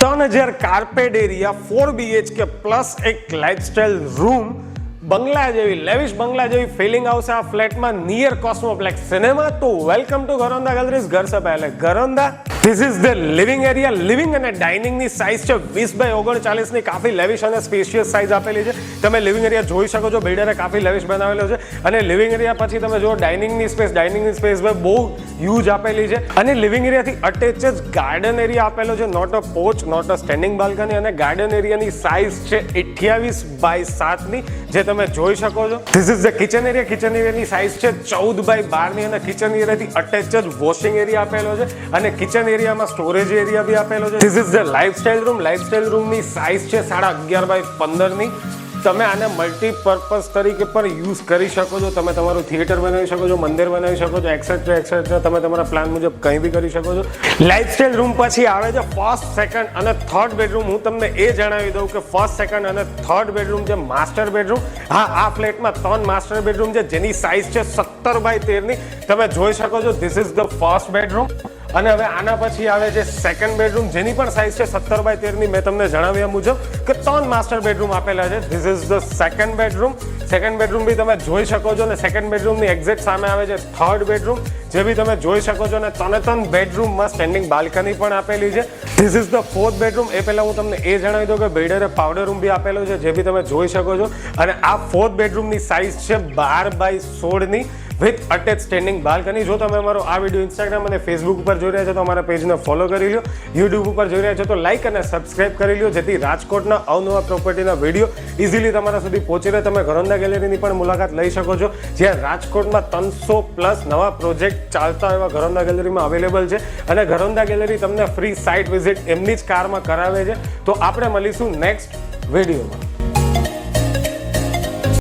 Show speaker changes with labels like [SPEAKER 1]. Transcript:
[SPEAKER 1] 3000 carpet area 4 BHK plus એક lifestyle room બંગલા જેવી લેવિશ બંગલા જેવી ફિલિંગ આવશે આ ફ્લેટમાં નિયર કોસ્મોપ્લેક્સ સિનેમા. તો વેલકમ ટુ ઘરોંદા ગેલેરીઝ. ઘર સે પહેલે Gharonda. This is the living area. Living અને ડાઇનિંગ ની સાઇઝ છે 20x39 ની કાફી લેવિશ અને સ્પેશિયસ સાઇઝ આપેલી છે. તમે લિવિંગ એરિયા જોઈ શકો છો. બિલ્ડરે કાફી લેવિશ બનાવેલો છે અને લિવિંગ એરિયા પછી તમે જો ડાઇનિંગની સ્પેસ બહુ હ્યુજ આપેલી છે અને લિવિંગ એરિયાથી અટેચ જ ગાર્ડન એરિયા આપેલો છે. નોટ અ પોચ, નોટ અ સ્ટેન્ડિંગ બાલ્કની. અને ગાર્ડન એરિયાની સાઇઝ છે 28x7 ની, જે તમે જોઈ શકો છો. This is the kitchen area. Kitchen એરિયાની સાઇઝ છે 14x12 ની અને કિચન એરિયાથી અટેચ જ વોશિંગ એરિયા આપેલો છે અને કિચન એરિયામાં સ્ટોરેજ એરિયા બી આપેલો છે. This is the lifestyle room. Lifestyle રૂમની સાઇઝ છે 11.5x15 ની. તમે આને મલ્ટીપર્પઝ તરીકે પણ યુઝ કરી શકો છો. તમે તમારું થિયેટર બનાવી શકો છો, મંદિર બનાવી શકો છો, એક્સેટ્રા એક્સેટ્રા. તમે તમારા પ્લાન મુજબ કંઈ બી કરી શકો છો. લાઇફસ્ટાઇલ રૂમ પછી આવે છે ફર્સ્ટ, સેકન્ડ અને થર્ડ બેડરૂમ. હું તમને એ જણાવી દઉં કે ફર્સ્ટ, સેકન્ડ અને થર્ડ બેડરૂમ છે માસ્ટર બેડરૂમ. હા, આ ફ્લેટમાં 3 માસ્ટર બેડરૂમ છે જેની સાઇઝ છે 17x13 ની. તમે જોઈ શકો છો. This is the first bedroom. અને હવે આના પછી આવે છે સેકન્ડ બેડરૂમ, જેની પણ સાઇઝ છે 17x13 ની. મેં તમને જણાવ્યા મુજબ કે 3 માસ્ટર બેડરૂમ આપેલા છે. This is the second bedroom. Second bedroom બી તમે જોઈ શકો છો અને સેકન્ડ બેડરૂમની એક્ઝેક્ટ સામે આવે છે થર્ડ બેડરૂમ, જે બી તમે જોઈ શકો છો. અને 3 બેડરૂમમાં સ્ટેન્ડિંગ બાલ્કની પણ આપેલી છે. This is the fourth bedroom. એ પહેલા હું તમને એ જણાવી દઉં કે બિલ્ડરે પાવડર રૂમ બી આપેલો છે, જે બી તમે જોઈ શકો છો. અને આ ફોર્થ બેડરૂમની સાઇઝ છે 12x16 ની વિથ અટેચ સ્ટેન્ડિંગ બાલ્કની. જો તમે અમારો આ વિડીયો ઇન્સ્ટાગ્રામ અને ફેસબુક ઉપર જોઈ રહ્યા છો તો અમારા પેજને ફોલો કરી લો. યુટ્યુબ ઉપર જોઈ રહ્યા છો તો લાઇક અને સબસ્ક્રાઇબ કરી લો, જેથી રાજકોટના અવનવા પ્રોપર્ટીના વિડીયો ઇઝીલી તમારા સુધી પહોંચી રહે. તમે ઘરોંદા ગેલેરીની પણ મુલાકાત લઈ શકો છો, જ્યાં રાજકોટમાં 300+ નવા પ્રોજેક્ટ ચાલતા એવા ઘરોંદા ગેલેરીમાં અવેલેબલ છે. અને ઘરોંદા ગેલેરી તમને ફ્રી સાઇટ વિઝિટ એમની જ કારમાં કરાવે છે. તો આપણે મળીશું નેક્સ્ટ વિડીયોમાં.